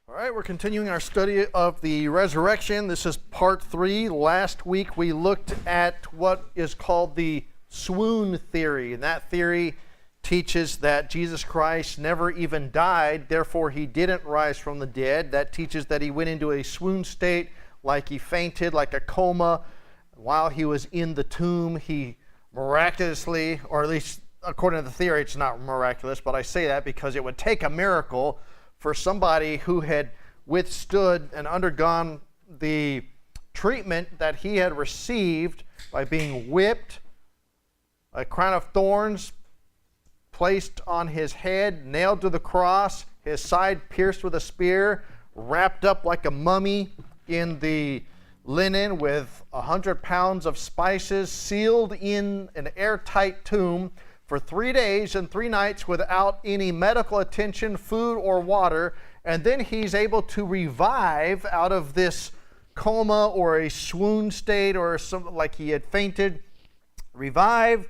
All right, we're continuing our study of the resurrection. This is part 3. Last week we looked at what is called the swoon theory, and that theory teaches that Jesus Christ never even died, therefore he didn't rise from the dead. That teaches that he went into a swoon state, like he fainted, like a coma. While he was in the tomb, he miraculously, or at least according to the theory, it's not miraculous, but I say that because it would take a miracle for somebody who had withstood and undergone the treatment that he had received by being whipped, a crown of thorns placed on his head, nailed to the cross, his side pierced with a spear, wrapped up like a mummy in the linen with 100 pounds of spices, sealed in an airtight tomb for 3 days and 3 nights without any medical attention, food, or water. And then he's able to revive out of this coma or a swoon state or something like he had fainted. Revive,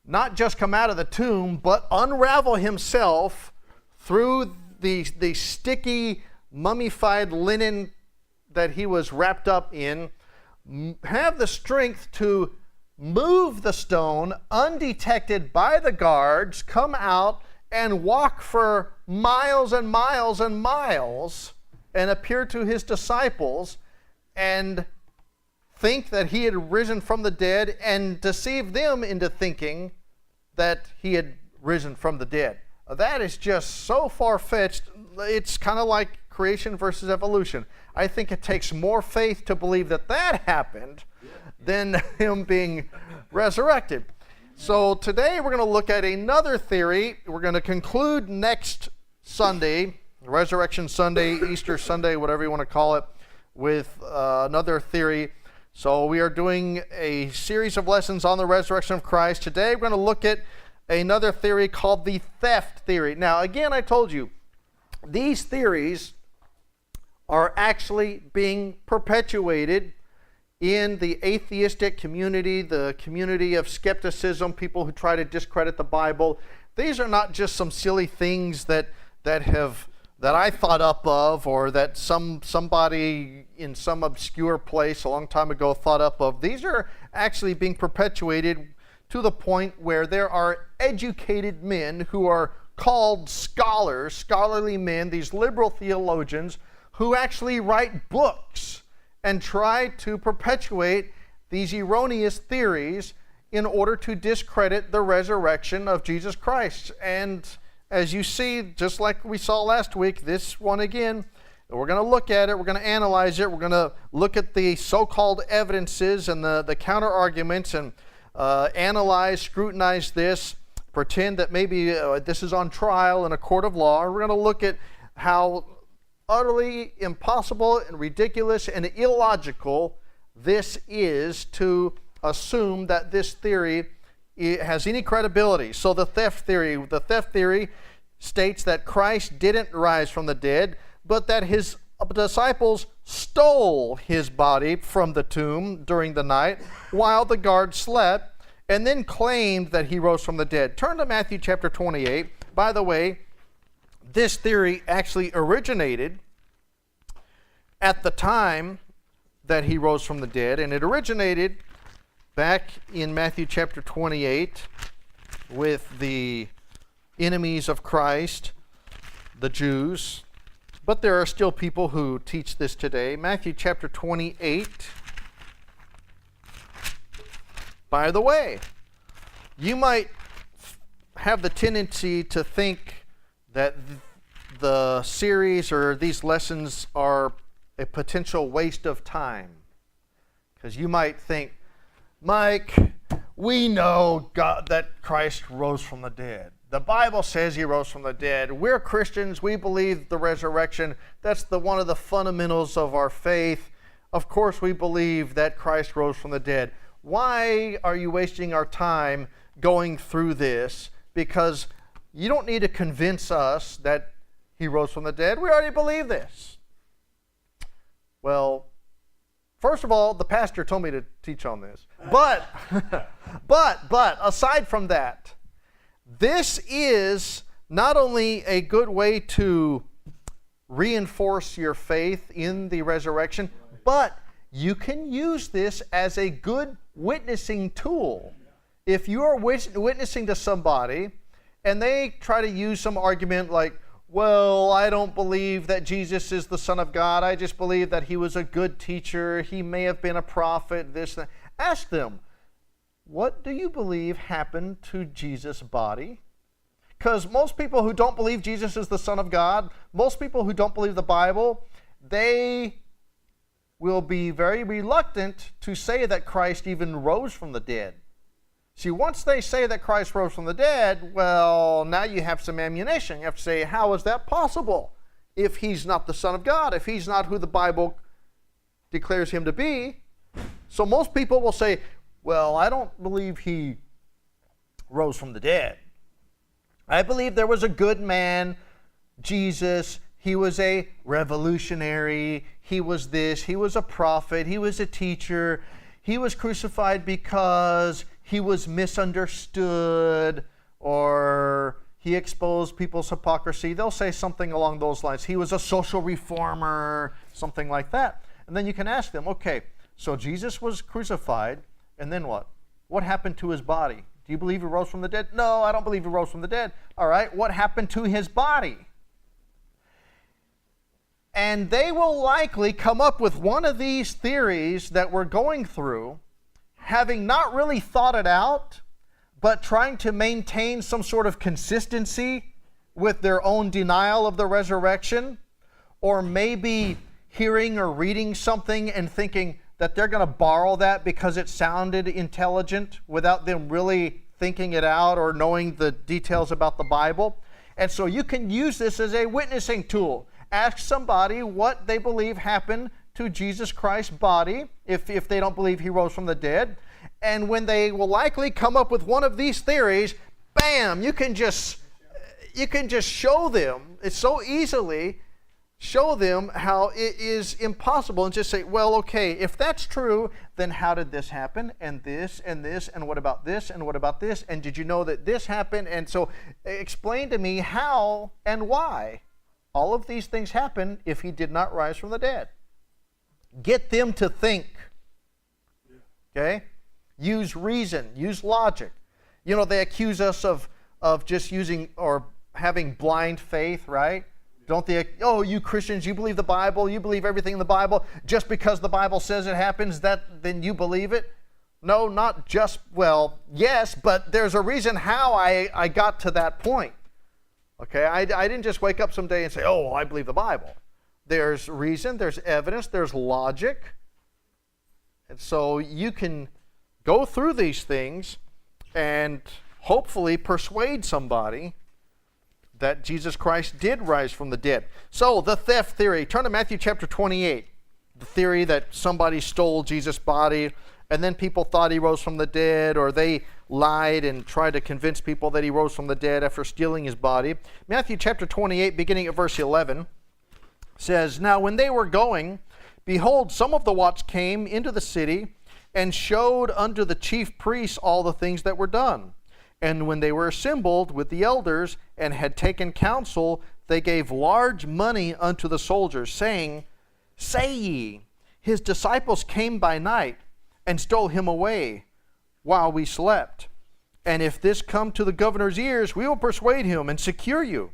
not just come out of the tomb, but unravel himself through the sticky, mummified linen that he was wrapped up in, have the strength to move the stone undetected by the guards, come out and walk for miles and miles and miles and appear to his disciples and think that he had risen from the dead and deceive them into thinking that he had risen from the dead. That is just so far-fetched. It's kind of like creation versus evolution. I think it takes more faith to believe that that happened than him being resurrected. So today we're going to look at another theory. We're going to conclude next Sunday, Resurrection Sunday, Easter Sunday, whatever you want to call it, with another theory. So we are doing a series of lessons on the resurrection of Christ. Today we're going to look at another theory called the theft theory. Now again, I told you, these theories are actually being perpetuated in the atheistic community, the community of skepticism, people who try to discredit the Bible. These are not just some silly things that I thought up of, or that somebody in some obscure place a long time ago thought up of. These are actually being perpetuated to the point where there are educated men who are called scholars, scholarly men, these liberal theologians, who actually write books and try to perpetuate these erroneous theories in order to discredit the resurrection of Jesus Christ. And as you see, just like we saw last week, this one again, we're going to look at it, we're going to analyze it, we're going to look at the so-called evidences and the counter-arguments and analyze, scrutinize this, pretend that maybe this is on trial in a court of law. We're going to look at how utterly impossible and ridiculous and illogical this is to assume that this theory has any credibility. So the theft theory states that Christ didn't rise from the dead, but that his disciples stole his body from the tomb during the night while the guards slept, and then claimed that he rose from the dead. Turn to Matthew chapter 28. By the way, this theory actually originated at the time that he rose from the dead, and it originated back in Matthew chapter 28 with the enemies of Christ, the Jews. But there are still people who teach this today. Matthew chapter 28. By the way, you might have the tendency to think that the series or these lessons are a potential waste of time. Because you might think, Mike, we know God, that Christ rose from the dead. The Bible says he rose from the dead. We're Christians. We believe the resurrection. That's one of the fundamentals of our faith. Of course, we believe that Christ rose from the dead. Why are you wasting our time going through this? Because you don't need to convince us that he rose from the dead. We already believe this. Well, first of all, the pastor told me to teach on this. But aside from that, this is not only a good way to reinforce your faith in the resurrection, but you can use this as a good witnessing tool. If you are witnessing to somebody and they try to use some argument like, well, I don't believe that Jesus is the Son of God. I just believe that he was a good teacher. He may have been a prophet, this, that. Ask them, what do you believe happened to Jesus' body? Because most people who don't believe Jesus is the Son of God, most people who don't believe the Bible, they will be very reluctant to say that Christ even rose from the dead. See, once they say that Christ rose from the dead, well, now you have some ammunition. You have to say, how is that possible? If he's not the Son of God, if he's not who the Bible declares him to be. So most people will say, well, I don't believe he rose from the dead. I believe there was a good man, Jesus. He was a revolutionary. He was this. He was a prophet. He was a teacher. He was crucified because he was misunderstood, or he exposed people's hypocrisy. They'll say something along those lines. He was a social reformer, something like that. And then you can ask them, okay, so Jesus was crucified, and then what? What happened to his body? Do you believe he rose from the dead? No, I don't believe he rose from the dead. All right, what happened to his body? And they will likely come up with one of these theories that we're going through, having not really thought it out, but trying to maintain some sort of consistency with their own denial of the resurrection, or maybe hearing or reading something and thinking that they're going to borrow that because it sounded intelligent without them really thinking it out or knowing the details about the Bible. And so you can use this as a witnessing tool. Ask somebody what they believe happened to Jesus Christ's body if they don't believe he rose from the dead. And when they will likely come up with one of these theories, bam, you can just show them, it's so easily show them how it is impossible, and just say, well, okay, if that's true, then how did this happen? And this, and this, and what about this, and what about this? And did you know that this happened? And so explain to me how and why all of these things happened if he did not rise from the dead. Get them to think. Okay? Use reason, use logic. You know, they accuse us of just using or having blind faith, right? Don't they, oh, you Christians, you believe the Bible, you believe everything in the Bible, just because the Bible says it happens, then you believe it? No, not just, well, yes, but there's a reason how I got to that point. Okay, I didn't just wake up someday and say, oh, I believe the Bible. There's reason, there's evidence, there's logic. And so you can go through these things and hopefully persuade somebody that Jesus Christ did rise from the dead. So, the theft theory. Turn to Matthew chapter 28. The theory that somebody stole Jesus' body, and then people thought he rose from the dead, or they lied and tried to convince people that he rose from the dead after stealing his body. Matthew chapter 28, beginning at verse 11, says, Now when they were going, behold, some of the watch came into the city, and showed unto the chief priests all the things that were done. And when they were assembled with the elders and had taken counsel, they gave large money unto the soldiers, saying, Say ye, his disciples came by night and stole him away while we slept. And if this come to the governor's ears, we will persuade him and secure you.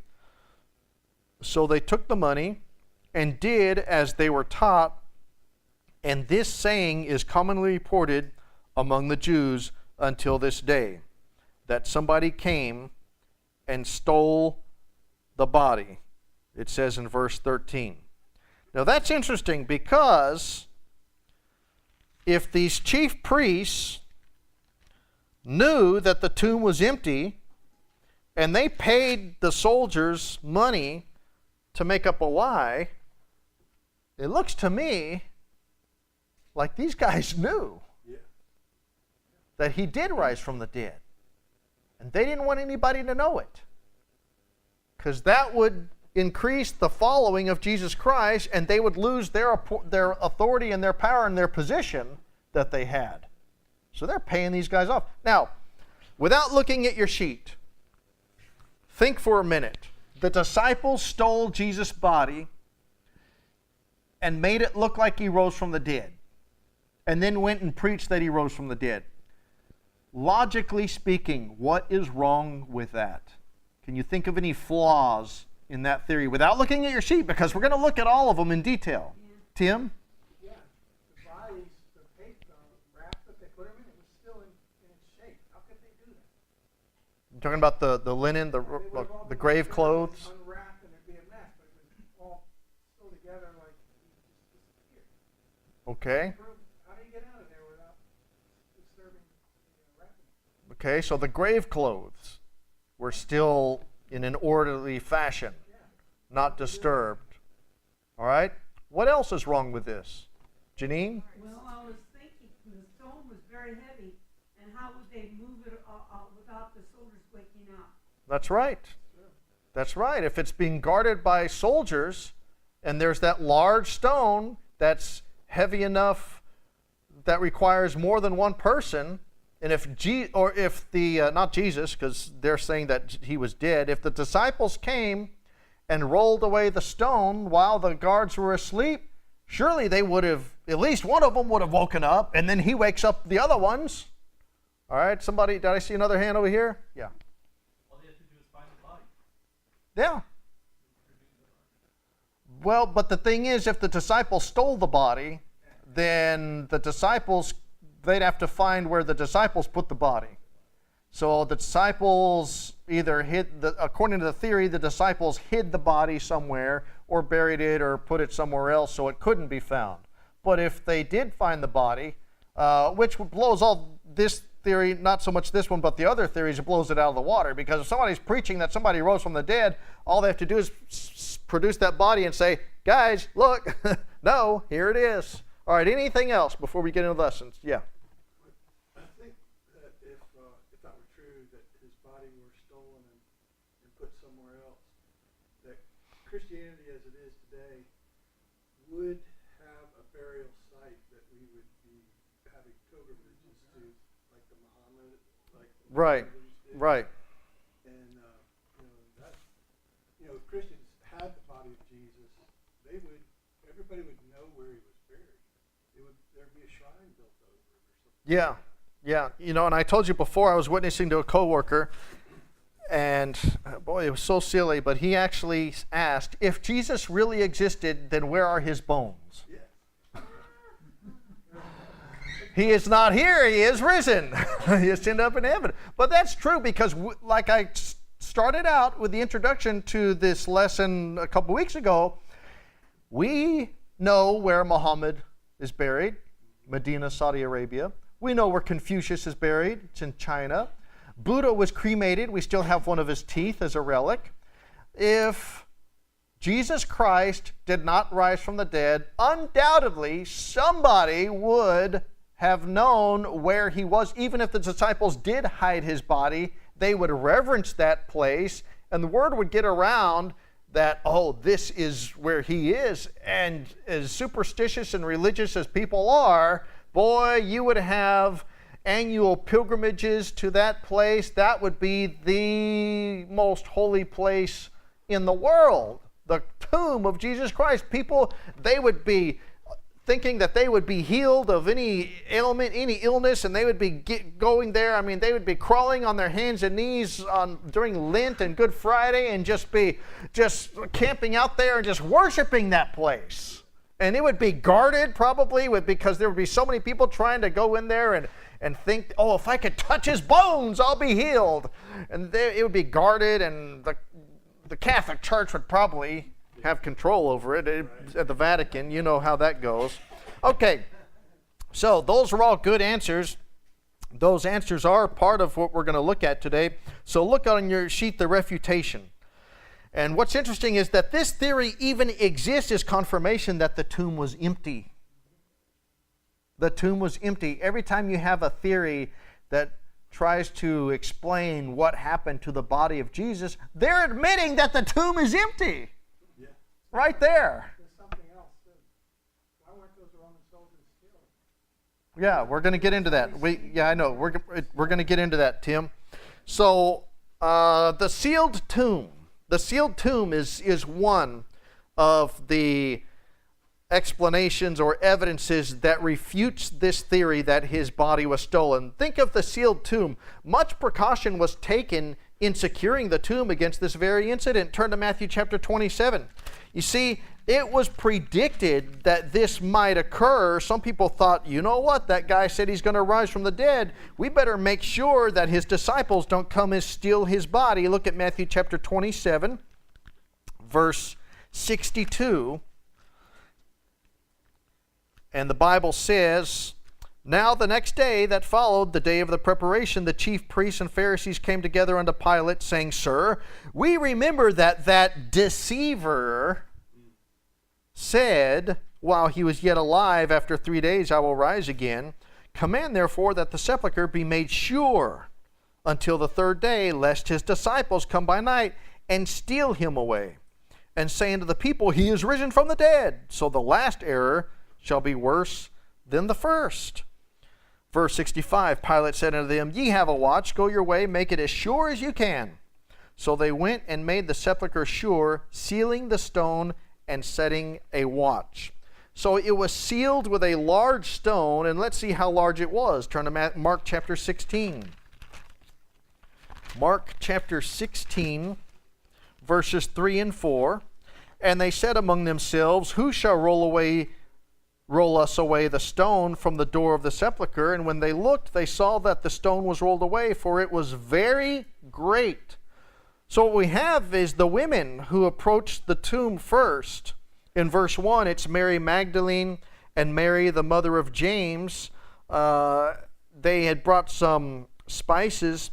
So they took the money and did as they were taught. And this saying is commonly reported among the Jews until this day, that somebody came and stole the body. It says in verse 13. Now that's interesting, because if these chief priests knew that the tomb was empty and they paid the soldiers money to make up a lie, it looks to me like these guys knew that he did rise from the dead. And they didn't want anybody to know it, because that would increase the following of Jesus Christ, and they would lose their authority and their power and their position that they had. So they're paying these guys off. Now, without looking at your sheet, think for a minute. The disciples stole Jesus' body and made it look like he rose from the dead, and then went and preached that he rose from the dead. Logically speaking, what is wrong with that? Can you think of any flaws in that theory without looking at your sheet? Because we're going to look at all of them in detail. Yeah. Tim? Yeah, the bodies, the paper, wrap that they put them in, it was still in its shape. How could they do that? You're talking about the linen, the grave clothes? Unwrapped and it'd be a mess, but it was all still together like it just disappeared. Okay. How do you get out of there without disturbing the wrapping? Okay, so the grave clothes were still in an orderly fashion, not disturbed. All right? What else is wrong with this? Janine? Well, I was thinking the stone was very heavy, and how would they move it without the soldiers waking up? That's right. That's right. If it's being guarded by soldiers, and there's that large stone that's heavy enough that requires more than one person, and if not Jesus, because they're saying that he was dead, if the disciples came and rolled away the stone while the guards were asleep, surely they would have, at least one of them would have woken up, and then he wakes up the other ones. All right, somebody, did I see another hand over here? Yeah. All they have to do is find the body. Yeah. Well, but the thing is, if the disciples stole the body, then the disciples, they'd have to find where the disciples put the body. So the disciples either according to the theory, the disciples hid the body somewhere or buried it or put it somewhere else so it couldn't be found. But if they did find the body, which blows all this theory, not so much this one, but the other theories, it blows it out of the water. Because if somebody's preaching that somebody rose from the dead, all they have to do is produce that body and say, guys, look, no, here it is. All right, anything else before we get into lessons? Yeah. I think that if that were true, that his body were stolen and put somewhere else, that Christianity as it is today would have a burial site that we would be having pilgrimages to, like the Muhammad, like the Right, right. And if Christians had the body of Jesus, everybody would know where he was buried. There'd be a shrine built over it or something. Yeah. And I told you before, I was witnessing to a coworker, and boy, it was so silly, but he actually asked, if Jesus really existed, then where are his bones? Yeah. He is not here, he is risen. He is sent up in heaven. But that's true because, like I started out with the introduction to this lesson a couple weeks ago, we know where Muhammad is buried, Medina, Saudi Arabia. We know where Confucius is buried. It's in China. Buddha was cremated. We still have one of his teeth as a relic. If Jesus Christ did not rise from the dead, undoubtedly somebody would have known where he was. Even if the disciples did hide his body, they would reverence that place, and the word would get around that, oh, this is where he is. And as superstitious and religious as people are, boy, you would have annual pilgrimages to that place. That would be the most holy place in the world, the tomb of Jesus Christ. People, they would be thinking that they would be healed of any ailment, any illness, and they would be going there. I mean, they would be crawling on their hands and knees during Lent and Good Friday and just camping out there and just worshiping that place. And it would be guarded probably because there would be so many people trying to go in there and think, oh, if I could touch his bones, I'll be healed. And it would be guarded, and the Catholic Church would probably have control over it at the Vatican. You know how that goes. Okay, so those are all good answers. Those answers are part of what we're going to look at today. So look on your sheet, the refutation. And what's interesting is that this theory even exists as confirmation that the tomb was empty. The tomb was empty. Every time you have a theory that tries to explain what happened to the body of Jesus, they're admitting that the tomb is empty. Yeah. Right there. There's something else too. Why weren't those Roman soldiers killed? Yeah, we're going to get into that. I know. We're going to get into that, Tim. So the sealed tomb. The sealed tomb is one of the explanations or evidences that refutes this theory that his body was stolen. Think of the sealed tomb. Much precaution was taken in securing the tomb against this very incident. Turn to Matthew chapter 27. You see, it was predicted that this might occur. Some people thought, you know what, that guy said he's going to rise from the dead. We better make sure that his disciples don't come and steal his body. Look at Matthew chapter 27, verse 62. And the Bible says, "Now the next day that followed, the day of the preparation, the chief priests and Pharisees came together unto Pilate, saying, Sir, we remember that deceiver said, while he was yet alive, after 3 days I will rise again. Command therefore that the sepulchre be made sure until the third day, lest his disciples come by night and steal him away, and say unto the people, He is risen from the dead. So the last error shall be worse than the first." Verse 65, Pilate said unto them, Ye have a watch, go your way, make it as sure as you can. So they went and made the sepulchre sure, sealing the stone and setting a watch. So it was sealed with a large stone, and let's see how large it was. Turn to Mark chapter 16. Mark chapter 16, verses 3 and 4. "And they said among themselves, Who shall roll us away the stone from the door of the sepulchre? And when they looked, they saw that the stone was rolled away, for it was very great." So what we have is the women who approached the tomb first. In verse 1, it's Mary Magdalene and Mary, the mother of James. They had brought some spices,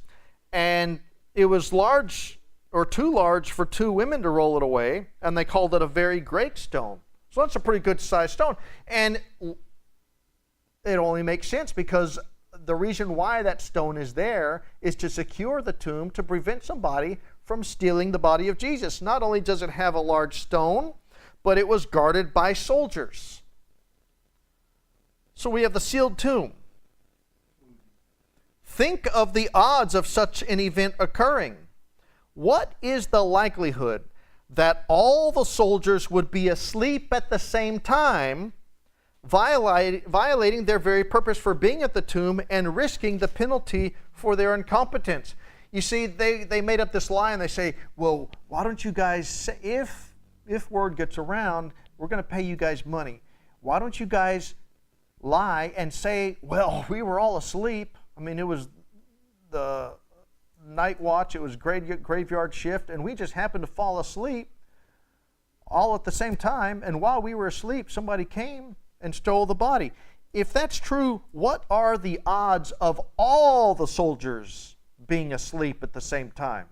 and it was large, or too large for two women to roll it away, and they called it a very great stone. So that's a pretty good sized stone. And it only makes sense because the reason why that stone is there is to secure the tomb, to prevent somebody from stealing the body of Jesus. Not only does it have a large stone, but it was guarded by soldiers. So we have the sealed tomb. Think of the odds of such an event occurring. What is the likelihood that all the soldiers would be asleep at the same time, violating their very purpose for being at the tomb and risking the penalty for their incompetence? You see, they made up this lie, and they say, well, why don't you guys say, if word gets around, we're going to pay you guys money. Why don't you guys lie and say, well, we were all asleep. I mean, it was the night watch, it was graveyard shift, and we just happened to fall asleep all at the same time, and while we were asleep, somebody came and stole the body. If that's true, what are the odds of all the soldiers being asleep at the same time?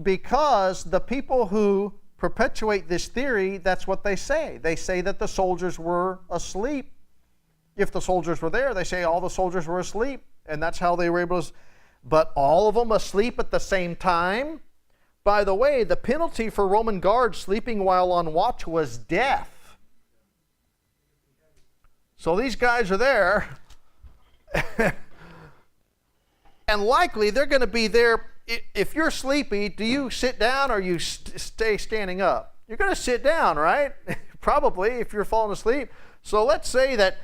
Because the people who perpetuate this theory, that's what they say. They say that the soldiers were asleep. If the soldiers were there, they say all the soldiers were asleep, and that's how they were able to. But all of them asleep at the same time? By the way, the penalty for Roman guards sleeping while on watch was death. So these guys are there, and likely they're going to be there. If you're sleepy, do you sit down or you stay standing up? You're going to sit down, right? Probably, if you're falling asleep. So let's say that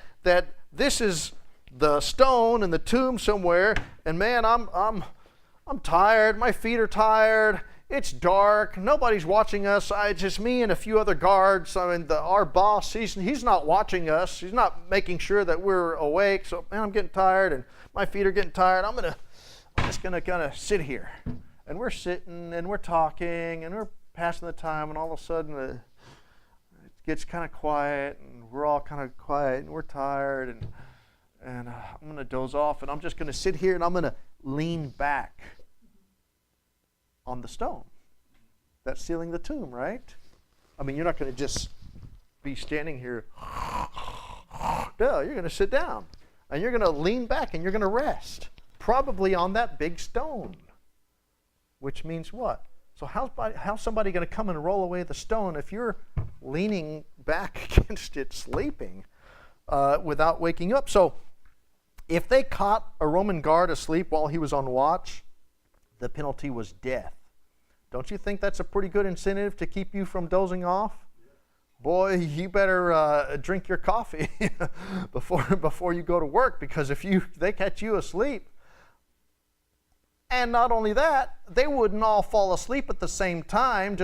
this is the stone in the tomb somewhere, and man, I'm tired. My feet are tired. It's dark. Nobody's watching us. It's just me and a few other guards. I mean, our boss, he's not watching us. He's not making sure that we're awake. So, man, I'm getting tired, and my feet are getting tired. I'm just gonna kind of sit here, and we're sitting and we're talking and we're passing the time, and all of a sudden it gets kind of quiet, and we're all kind of quiet, and we're tired, and I'm going to doze off, and I'm just going to sit here, and I'm going to lean back on the stone. That's sealing the tomb, right? I mean, you're not going to just be standing here. No, you're going to sit down, and you're going to lean back, and you're going to rest, probably on that big stone, which means what? So how's somebody going to come and roll away the stone if you're leaning back against it, sleeping, without waking up? So if they caught a Roman guard asleep while he was on watch, the penalty was death. Don't you think that's a pretty good incentive to keep you from dozing off? boy, you better drink your coffee before you go to work, because if they catch you asleep. And not only that, they wouldn't all fall asleep at the same time,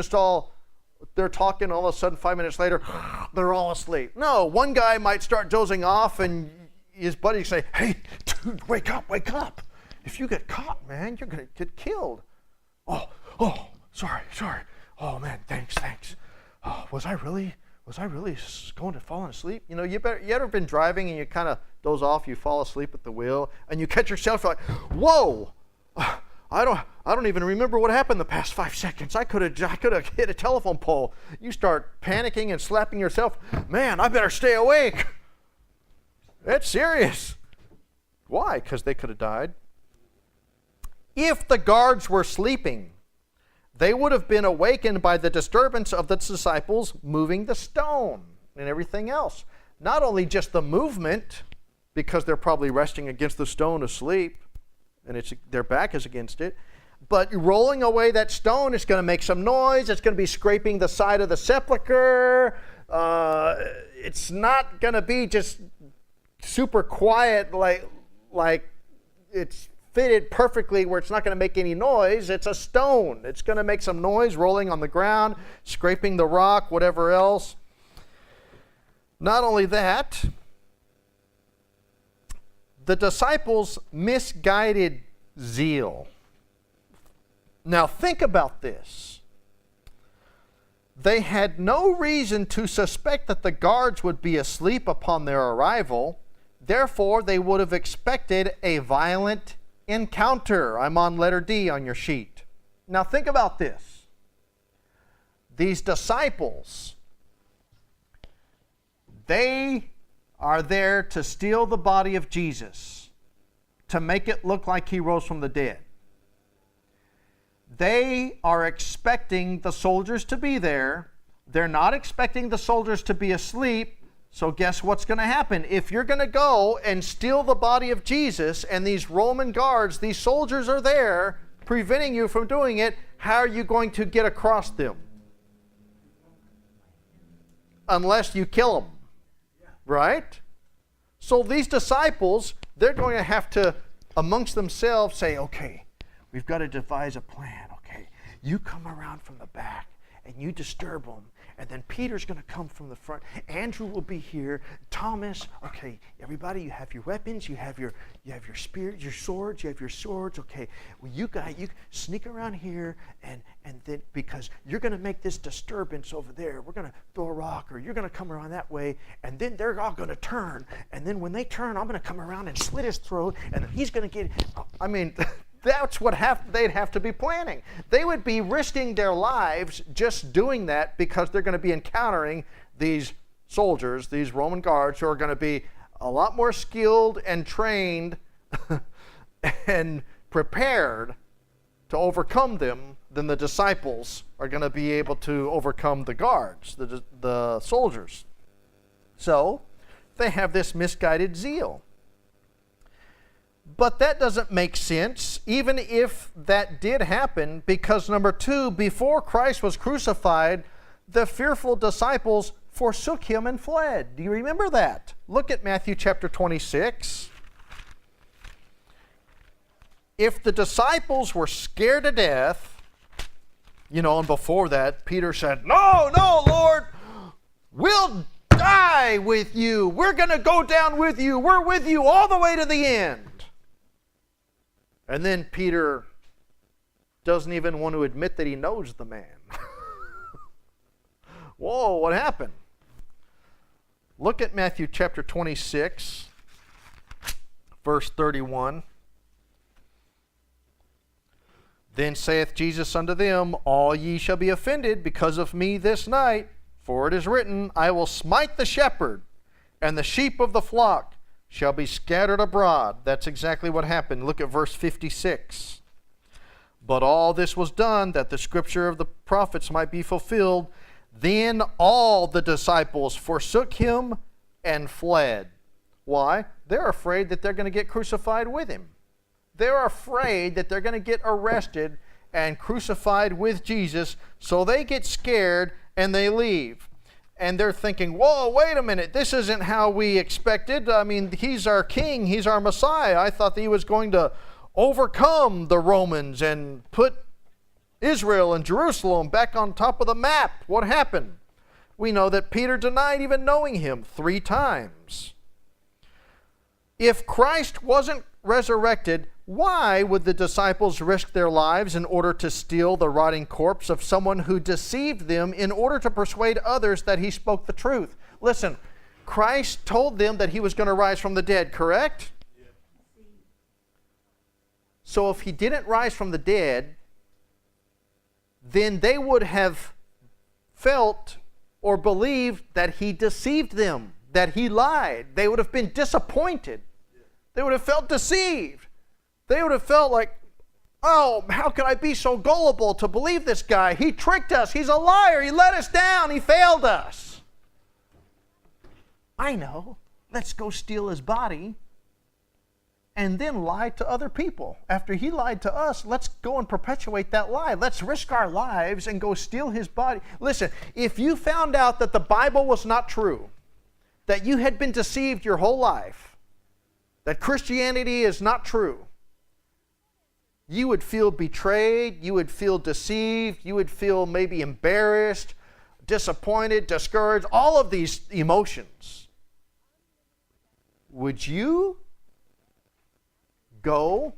they're talking, all of a sudden 5 minutes later, they're all asleep. No, one guy might start dozing off and his buddy say, hey, dude, wake up. If you get caught, man, you're going to get killed. Oh, sorry. Oh, man, thanks. Oh, was I really going to fall asleep? You ever been driving and you kind of doze off, you fall asleep at the wheel, and you catch yourself like, whoa, I don't even remember what happened the past 5 seconds. I could have hit a telephone pole. You start panicking and slapping yourself. Man, I better stay awake. It's serious. Why? Because they could have died. If the guards were sleeping, they would have been awakened by the disturbance of the disciples moving the stone and everything else. Not only just the movement, because they're probably resting against the stone asleep, and their back is against it, but rolling away that stone is going to make some noise. It's going to be scraping the side of the sepulcher. It's not going to be just super quiet like it's fitted perfectly where it's not going to make any noise. It's a stone. It's going to make some noise rolling on the ground, scraping the rock, whatever else. Not only that, the disciples' misguided zeal. Now think about this. They had no reason to suspect that the guards would be asleep upon their arrival. Therefore, they would have expected a violent encounter. I'm on letter D on your sheet. Now think about this. These disciples, they are there to steal the body of Jesus, to make it look like he rose from the dead. They are expecting the soldiers to be there. They're not expecting the soldiers to be asleep. So guess what's going to happen? If you're going to go and steal the body of Jesus and these Roman guards, these soldiers are there preventing you from doing it, how are you going to get across them? Unless you kill them. Right? So these disciples, they're going to have to, amongst themselves, say, okay, we've got to devise a plan. Okay, you come around from the back and you disturb them. And then Peter's going to come from the front. Andrew will be here. Thomas, okay, everybody, you have your weapons, you have your spears, your swords, you have your swords. Okay, well, you sneak around here, and then because you're going to make this disturbance over there, we're going to throw a rock, or you're going to come around that way, and then they're all going to turn. And then when they turn, I'm going to come around and slit his throat, and he's going to get. I mean. That's what they'd have to be planning. They would be risking their lives just doing that because they're going to be encountering these soldiers, these Roman guards, who are going to be a lot more skilled and trained and prepared to overcome them than the disciples are going to be able to overcome the guards, the soldiers. So they have this misguided zeal. But that doesn't make sense, even if that did happen, because number 2, before Christ was crucified, the fearful disciples forsook him and fled. Do you remember that? Look at Matthew chapter 26. If the disciples were scared to death, and before that, Peter said, No, Lord, we'll die with you. We're going to go down with you. We're with you all the way to the end. And then Peter doesn't even want to admit that he knows the man. Whoa, what happened? Look at Matthew chapter 26, verse 31. Then saith Jesus unto them, All ye shall be offended because of me this night, for it is written, I will smite the shepherd, and the sheep of the flock shall be scattered abroad. That's exactly what happened. Look at verse 56. But all this was done that the scripture of the prophets might be fulfilled. Then all the disciples forsook him and fled. Why? They're afraid that they're going to get crucified with him. They're afraid that they're going to get arrested and crucified with Jesus, so they get scared and they leave. and they're thinking, whoa, wait a minute, this isn't how we expected. I mean, he's our king, he's our Messiah. I thought that he was going to overcome the Romans and put Israel and Jerusalem back on top of the map. What happened? We know that Peter denied even knowing him 3 times. If Christ wasn't resurrected, why would the disciples risk their lives in order to steal the rotting corpse of someone who deceived them in order to persuade others that he spoke the truth? Listen, Christ told them that he was going to rise from the dead, correct? Yeah. So if he didn't rise from the dead, then they would have felt or believed that he deceived them, that he lied. They would have been disappointed. They would have felt deceived. They would have felt like, oh, how could I be so gullible to believe this guy? He tricked us. He's a liar. He let us down. He failed us. I know. Let's go steal his body and then lie to other people. After he lied to us, let's go and perpetuate that lie. Let's risk our lives and go steal his body. Listen, if you found out that the Bible was not true, that you had been deceived your whole life, that Christianity is not true, you would feel betrayed, you would feel deceived, you would feel maybe embarrassed, disappointed, discouraged, all of these emotions. Would you go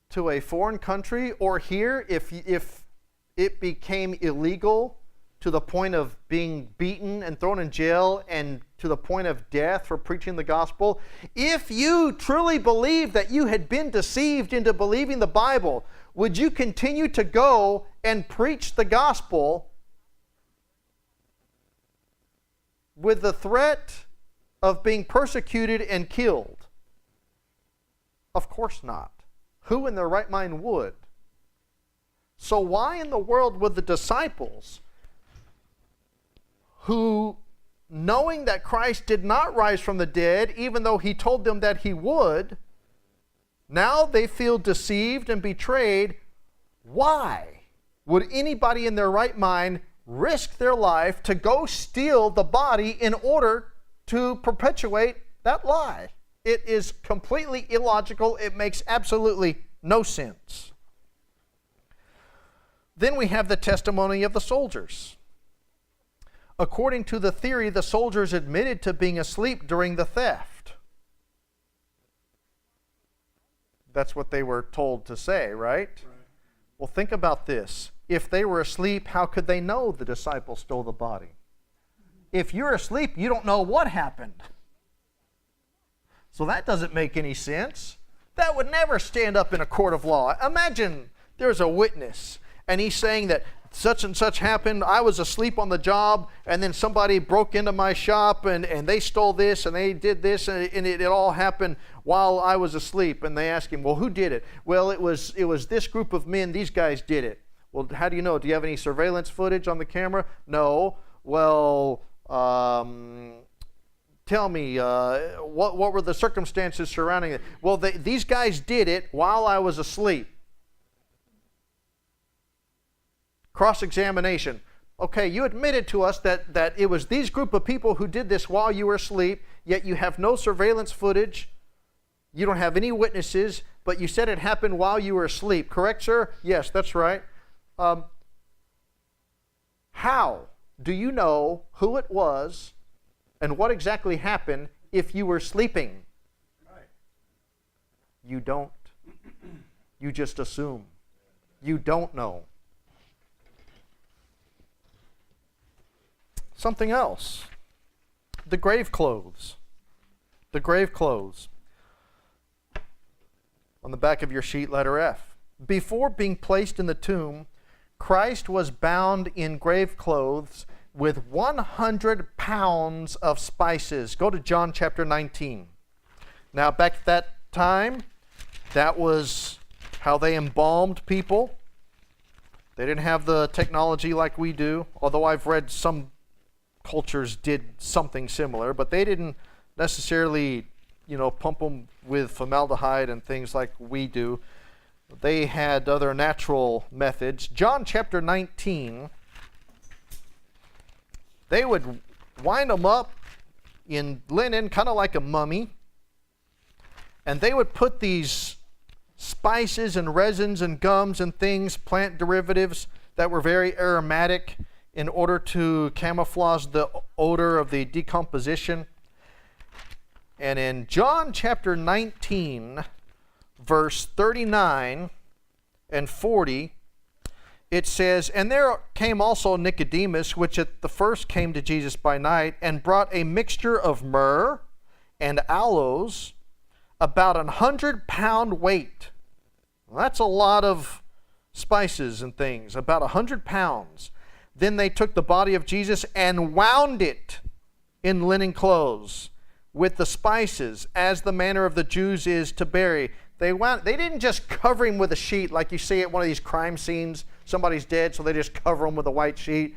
to a foreign country or here if it became illegal to the point of being beaten and thrown in jail and to the point of death for preaching the gospel? If you truly believed that you had been deceived into believing the Bible, would you continue to go and preach the gospel with the threat of being persecuted and killed? Of course not. Who in their right mind would? So why in the world would the disciples, who, knowing that Christ did not rise from the dead, even though he told them that he would, now they feel deceived and betrayed? Why would anybody in their right mind risk their life to go steal the body in order to perpetuate that lie? It is completely illogical. It makes absolutely no sense. Then we have the testimony of the soldiers. According to the theory, the soldiers admitted to being asleep during the theft. That's what they were told to say, right? Well, think about this. If they were asleep, how could they know the disciples stole the body? If you're asleep, you don't know what happened. So that doesn't make any sense. That would never stand up in a court of law. Imagine there's a witness and he's saying that such and such happened. I was asleep on the job and then somebody broke into my shop and they stole this and they did this and it all happened while I was asleep. And they ask him, well, who did it? Well, it was this group of men. These guys did it. Well, how do you know? Do you have any surveillance footage on the camera? No. Well, tell me, what were the circumstances surrounding it? Well, these guys did it while I was asleep. Cross-examination. Okay, you admitted to us that it was these group of people who did this while you were asleep, yet you have no surveillance footage. You don't have any witnesses, but you said it happened while you were asleep. Correct, sir? Yes, that's right. How do you know who it was and what exactly happened if you were sleeping? Right. You don't. You just assume. You don't know. Something else. The grave clothes. The grave clothes. On the back of your sheet, letter F. Before being placed in the tomb, Christ was bound in grave clothes with 100 pounds of spices. Go to John chapter 19. Now, back at that time, that was how they embalmed people. They didn't have the technology like we do, although I've read some cultures did something similar, but they didn't necessarily, pump them with formaldehyde and things like we do. They had other natural methods. John chapter 19, they would wind them up in linen, kind of like a mummy, and they would put these spices and resins and gums and things, plant derivatives that were very aromatic, in order to camouflage the odor of the decomposition. And in John chapter 19, verse 39 and 40, it says, "And there came also Nicodemus, which at the first came to Jesus by night, and brought a mixture of myrrh and aloes, about 100-pound weight." Well, that's a lot of spices and things, about 100 pounds. "Then they took the body of Jesus and wound it in linen clothes with the spices, as the manner of the Jews is to bury." They didn't just cover him with a sheet like you see at one of these crime scenes. Somebody's dead, so they just cover him with a white sheet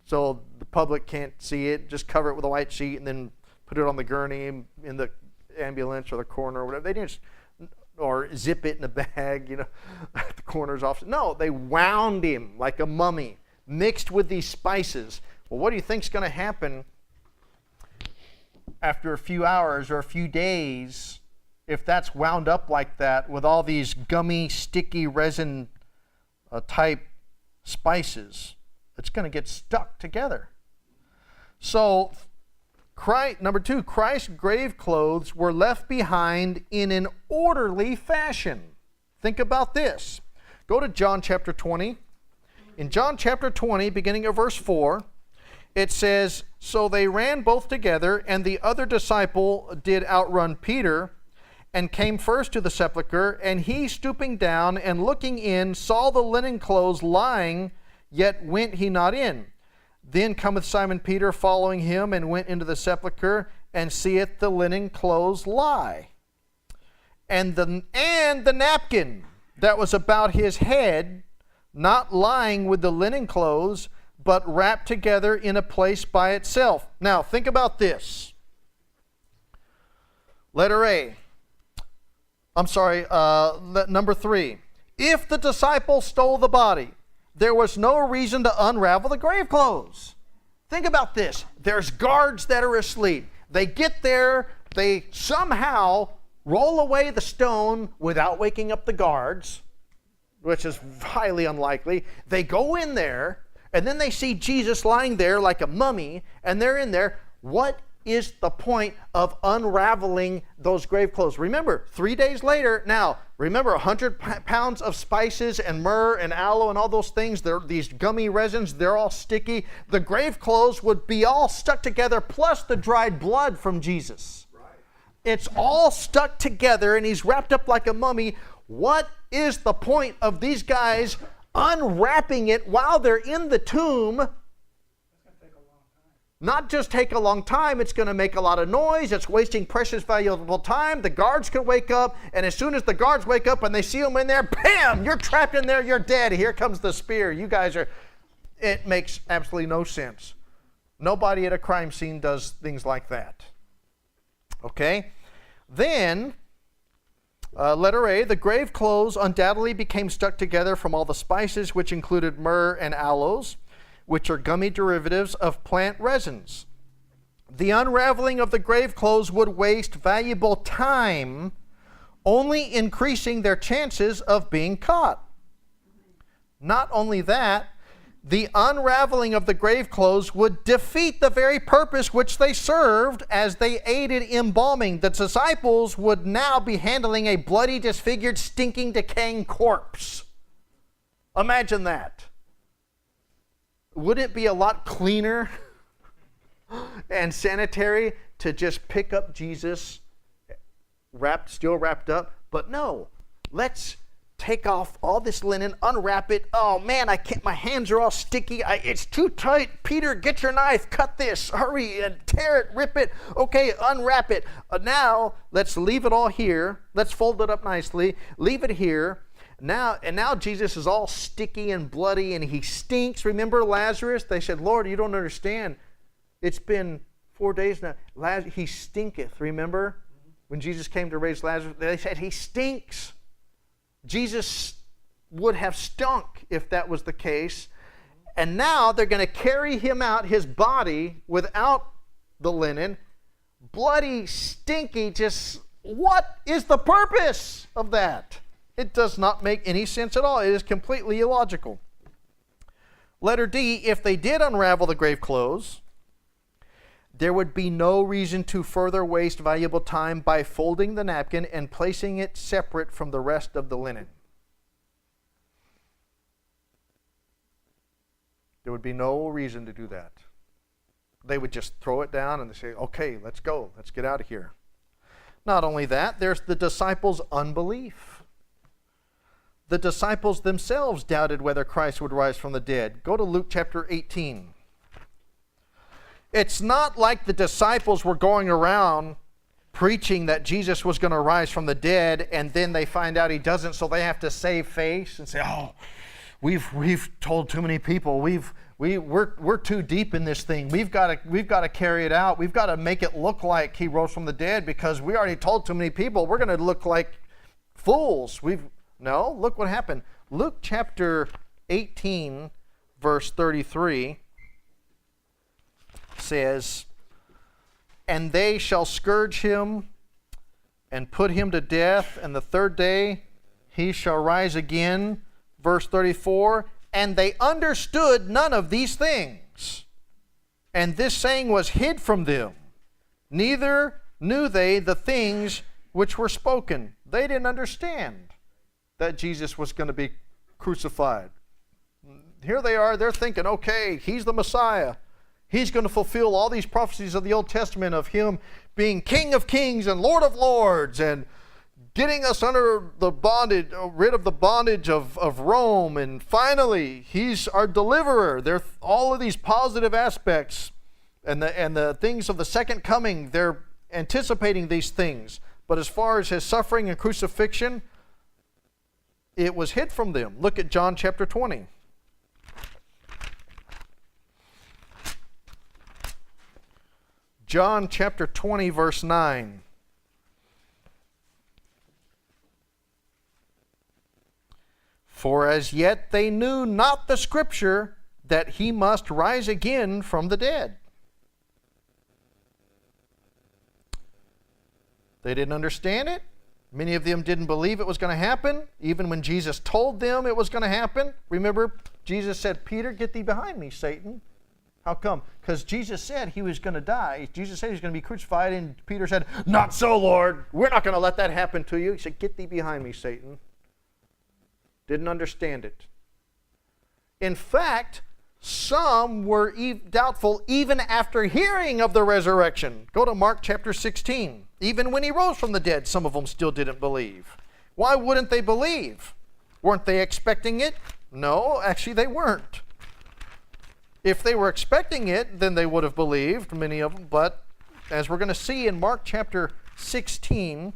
so the public can't see it. Just cover it with a white sheet and then put it on the gurney in the ambulance or the coroner or whatever. They didn't, or zip it in a bag, at the coroner's office. No, they wound him like a mummy, mixed with these spices. Well, what do you think's going to happen after a few hours or a few days if that's wound up like that with all these gummy, sticky resin type spices? It's going to get stuck together. So, number 2, Christ's grave clothes were left behind in an orderly fashion. Think about this. Go to John chapter 20. In John chapter 20, beginning of verse 4, it says, "So they ran both together, and the other disciple did outrun Peter, and came first to the sepulchre, and he, stooping down and looking in, saw the linen clothes lying, yet went he not in. Then cometh Simon Peter following him, and went into the sepulchre, and seeth the linen clothes lie, and the napkin that was about his head, not lying with the linen clothes, but wrapped together in a place by itself." Now, think about this. Letter A. Number 3. If the disciples stole the body, there was no reason to unravel the grave clothes. Think about this. There's guards that are asleep. They get there, they somehow roll away the stone without waking up the guards, which is highly unlikely. They go in there, and then they see Jesus lying there like a mummy, and they're in there. What is the point of unraveling those grave clothes? Remember, 3 days later, now, remember 100 pounds of spices and myrrh and aloe and all those things, these gummy resins, they're all sticky. The grave clothes would be all stuck together, plus the dried blood from Jesus. Right. It's all stuck together, and he's wrapped up like a mummy. What is the point of these guys unwrapping it while they're in the tomb? Not just take a long time, it's going to make a lot of noise. It's wasting precious, valuable time. The guards could wake up, and as soon as the guards wake up and they see them in there, bam, you're trapped in there, you're dead. Here comes the spear. You guys are... It makes absolutely no sense. Nobody at a crime scene does things like that. Okay? Then, letter A, the grave clothes undoubtedly became stuck together from all the spices, which included myrrh and aloes, which are gummy derivatives of plant resins. The unraveling of the grave clothes would waste valuable time, only increasing their chances of being caught. Not only that, the unraveling of the grave clothes would defeat the very purpose which they served as they aided embalming. The disciples would now be handling a bloody, disfigured, stinking, decaying corpse. Imagine that. Wouldn't it be a lot cleaner and sanitary to just pick up Jesus, still wrapped up? But no, let's take off all this linen, unwrap it. Oh man, I can't, my hands are all sticky. It's too tight. Peter, get your knife, cut this, hurry, and tear it, rip it. Okay, unwrap it. Now, let's leave it all here. Let's fold it up nicely, leave it here. Now Jesus is all sticky and bloody, and he stinks. Remember Lazarus? They said, Lord, you don't understand. It's been 4 days now. He stinketh, remember? When Jesus came to raise Lazarus, they said he stinks. Jesus would have stunk if that was the case. And now they're going to carry him out, his body, without the linen. Bloody, stinky, just what is the purpose of that? It does not make any sense at all. It is completely illogical. Letter D, if they did unravel the grave clothes, there would be no reason to further waste valuable time by folding the napkin and placing it separate from the rest of the linen. There would be no reason to do that. They would just throw it down and they say, okay, let's go. Let's get out of here. Not only that, there's the disciples' unbelief. The disciples themselves doubted whether Christ would rise from the dead. Go to Luke chapter 18. It's not like the disciples were going around preaching that Jesus was going to rise from the dead, and then they find out he doesn't, so they have to save face and say, oh, we've told too many people. We're too deep in this thing. We've got to carry it out. We've got to make it look like he rose from the dead because we already told too many people. We're going to look like fools. No, look what happened. Luke chapter 18, verse 33 says, and they shall scourge him and put him to death, and the third day he shall rise again. Verse 34, and they understood none of these things. And this saying was hid from them. Neither knew they the things which were spoken. They didn't understand that Jesus was going to be crucified. Here they are, they're thinking, okay, he's the Messiah. He's going to fulfill all these prophecies of the Old Testament of him being King of Kings and Lord of Lords and getting us under the bondage, rid of the bondage of Rome. And finally, he's our deliverer. There, all of these positive aspects and the things of the second coming, they're anticipating these things. But as far as his suffering and crucifixion, it was hid from them. Look at John chapter 20. John chapter 20, verse 9. For as yet they knew not the scripture that he must rise again from the dead. They didn't understand it. Many of them didn't believe it was going to happen, even when Jesus told them it was going to happen. Remember, Jesus said, Peter, get thee behind me, Satan. How come? Because Jesus said he was going to die. Jesus said he was going to be crucified, and Peter said, not so, Lord. We're not going to let that happen to you. He said, get thee behind me, Satan. Didn't understand it. In fact, some were doubtful even after hearing of the resurrection. Go to Mark chapter 16. Even when he rose from the dead, some of them still didn't believe. Why wouldn't they believe? Weren't they expecting it? No, actually they weren't. If they were expecting it, then they would have believed, many of them. But as we're going to see in Mark chapter 16,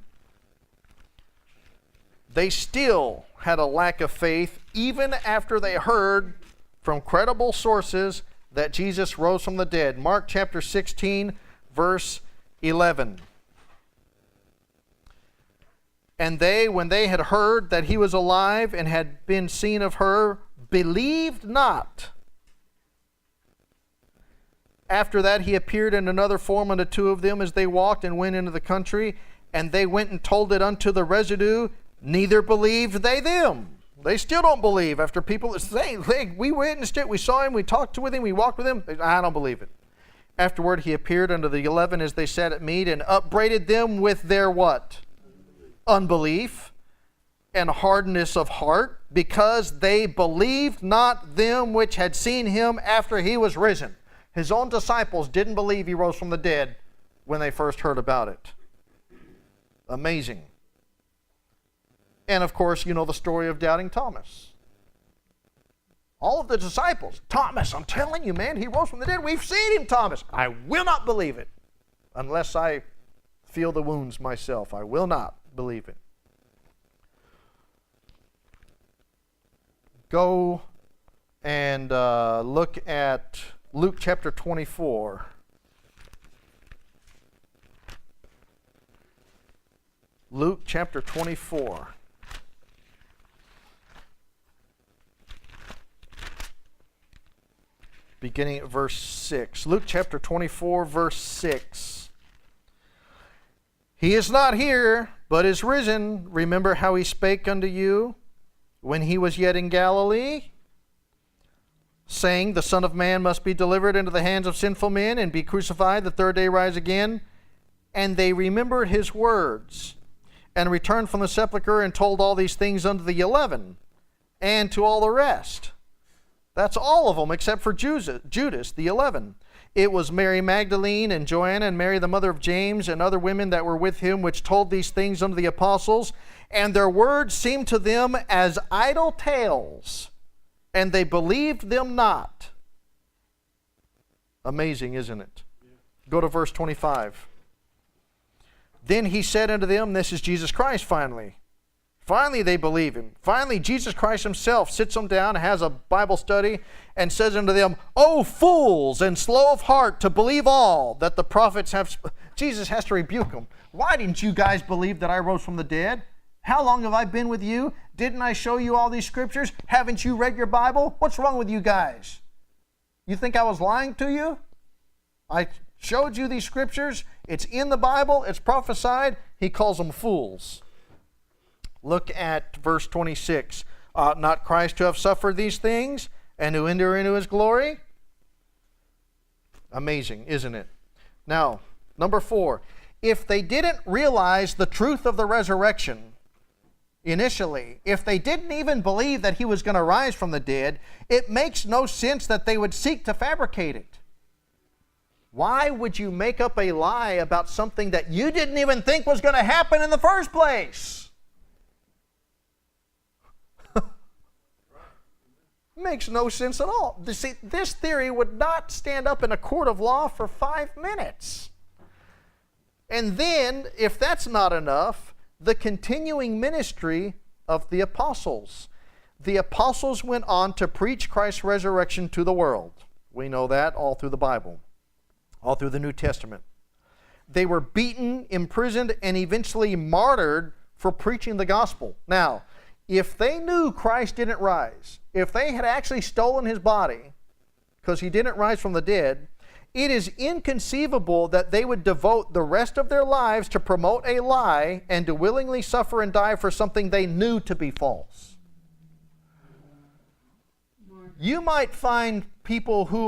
they still had a lack of faith even after they heard from credible sources that Jesus rose from the dead. Mark chapter 16, verse 11. And they, when they had heard that he was alive and had been seen of her, believed not. After that he appeared in another form unto two of them as they walked and went into the country, and they went and told it unto the residue, neither believed they them. They still don't believe after people say, hey, we witnessed it, we saw him, we talked with him, we walked with him. I don't believe it. Afterward he appeared unto the 11 as they sat at meat, and upbraided them with their what? Unbelief and hardness of heart, because they believed not them which had seen him after he was risen. His own disciples didn't believe he rose from the dead when they first heard about it. Amazing. And of course, you know the story of doubting Thomas. All of the disciples, Thomas, I'm telling you, man, he rose from the dead. We've seen him, Thomas. I will not believe it unless I feel the wounds myself. I will not believe it. Go and look at Luke chapter 24. Luke chapter 24. beginning at verse 6. Luke chapter 24, verse 6. He is not here, but is risen. Remember how he spake unto you when he was yet in Galilee, saying, the Son of Man must be delivered into the hands of sinful men and be crucified, the third day rise again. And they remembered his words, and returned from the sepulchre, and told all these things unto the 11, and to all the rest. That's all of them, except for Judas, the 11. It was Mary Magdalene, and Joanna, and Mary the mother of James, and other women that were with him, which told these things unto the apostles. And their words seemed to them as idle tales, and they believed them not. Amazing, isn't it? Go to verse 25. Then he said unto them, this is Jesus Christ finally. Finally they believe him. Finally Jesus Christ himself sits them down, has a Bible study, and says unto them, O fools and slow of heart to believe all that the prophets have. Jesus has to rebuke them. Why didn't you guys believe that I rose from the dead? How long have I been with you? Didn't I show you all these scriptures? Haven't you read your Bible? What's wrong with you guys? You think I was lying to you? I showed you these scriptures. It's in the Bible. It's prophesied. He calls them fools. Look at verse 26. Ought not Christ to have suffered these things and to enter into his glory? Amazing, isn't it? Now, number 4. If they didn't realize the truth of the resurrection initially, if they didn't even believe that he was going to rise from the dead, it makes no sense that they would seek to fabricate it. Why would you make up a lie about something that you didn't even think was going to happen in the first place? Makes no sense at all. See, this theory would not stand up in a court of law for 5 minutes. And then, if that's not enough, the continuing ministry of the apostles. The apostles went on to preach Christ's resurrection to the world. We know that all through the Bible, all through the New Testament. They were beaten, imprisoned, and eventually martyred for preaching the gospel. Now, if they knew Christ didn't rise, if they had actually stolen his body because he didn't rise from the dead, it is inconceivable that they would devote the rest of their lives to promote a lie and to willingly suffer and die for something they knew to be false. You might find people who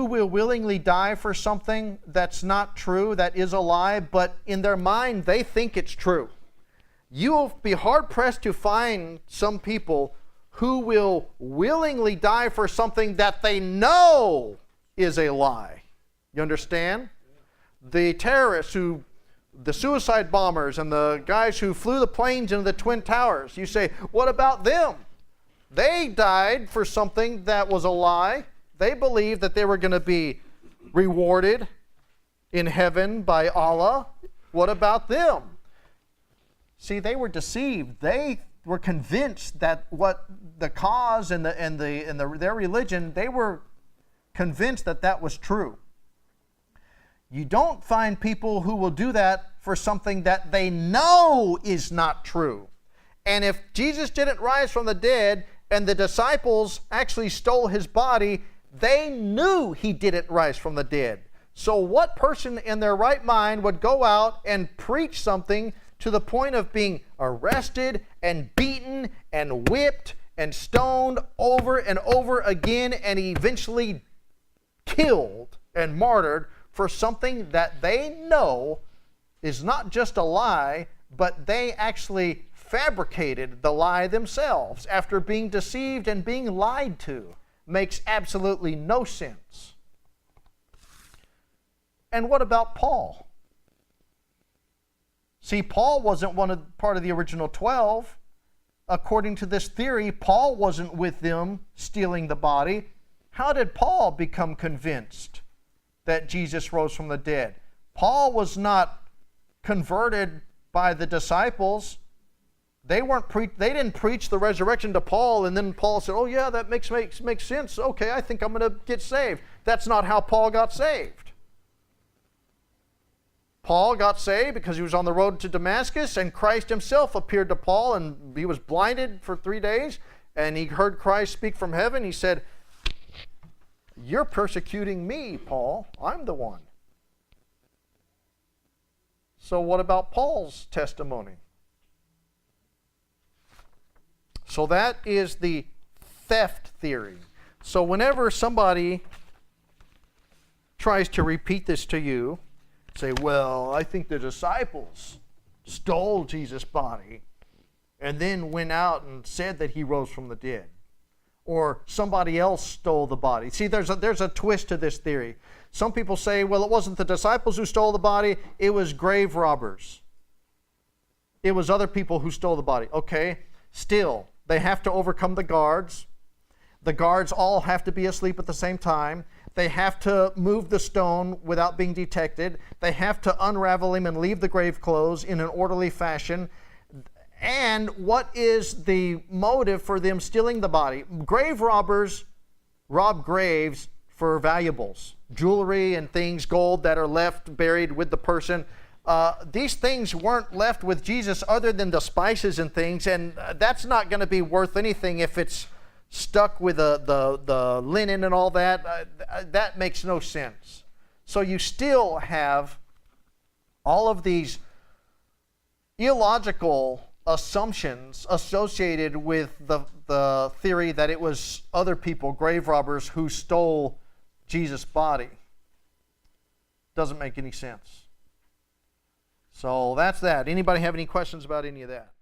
will willingly die for something that's not true, that is a lie, but in their mind they think it's true. You will be hard-pressed to find some people who will willingly die for something that they know is a lie. You understand? The terrorists the suicide bombers and the guys who flew the planes into the Twin Towers, you say, what about them? They died for something that was a lie. They believed that they were going to be rewarded in heaven by Allah. What about them? See, they were deceived. They were convinced that what the cause and their religion, they were convinced that that was true. You don't find people who will do that for something that they know is not true. And if Jesus didn't rise from the dead and the disciples actually stole his body, they knew he didn't rise from the dead. So what person in their right mind would go out and preach something to the point of being arrested and beaten and whipped and stoned over and over again and eventually killed and martyred for something that they know is not just a lie, but they actually fabricated the lie themselves after being deceived and being lied to? Makes absolutely no sense. And what about Paul? See, Paul wasn't part of the original 12. According to this theory, Paul wasn't with them stealing the body. How did Paul become convinced that Jesus rose from the dead? Paul was not converted by the disciples. They didn't preach the resurrection to Paul, and then Paul said, oh yeah, that makes sense. Okay, I think I'm going to get saved. That's not how Paul got saved. Paul got saved because he was on the road to Damascus, and Christ himself appeared to Paul, and he was blinded for 3 days, and he heard Christ speak from heaven. He said, You're persecuting me, Paul. I'm the one. So what about Paul's testimony? So that is the theft theory. So whenever somebody tries to repeat this to you, say, well, I think the disciples stole Jesus' body and then went out and said that he rose from the dead. Or somebody else stole the body. See, there's a twist to this theory. Some people say, well, it wasn't the disciples who stole the body, it was grave robbers. It was other people who stole the body. Okay, still, they have to overcome the guards. The guards all have to be asleep at the same time. They have to move the stone without being detected. They have to unravel him and leave the grave clothes in an orderly fashion. And what is the motive for them stealing the body? Grave robbers rob graves for valuables, jewelry and things, gold that are left buried with the person. These things weren't left with Jesus other than the spices and things, and that's not going to be worth anything if it's stuck with the linen and all that. That makes no sense. So you still have all of these illogical assumptions associated with the theory that it was other people, grave robbers, who stole Jesus' body. Doesn't make any sense. So that's that. Anybody have any questions about any of that?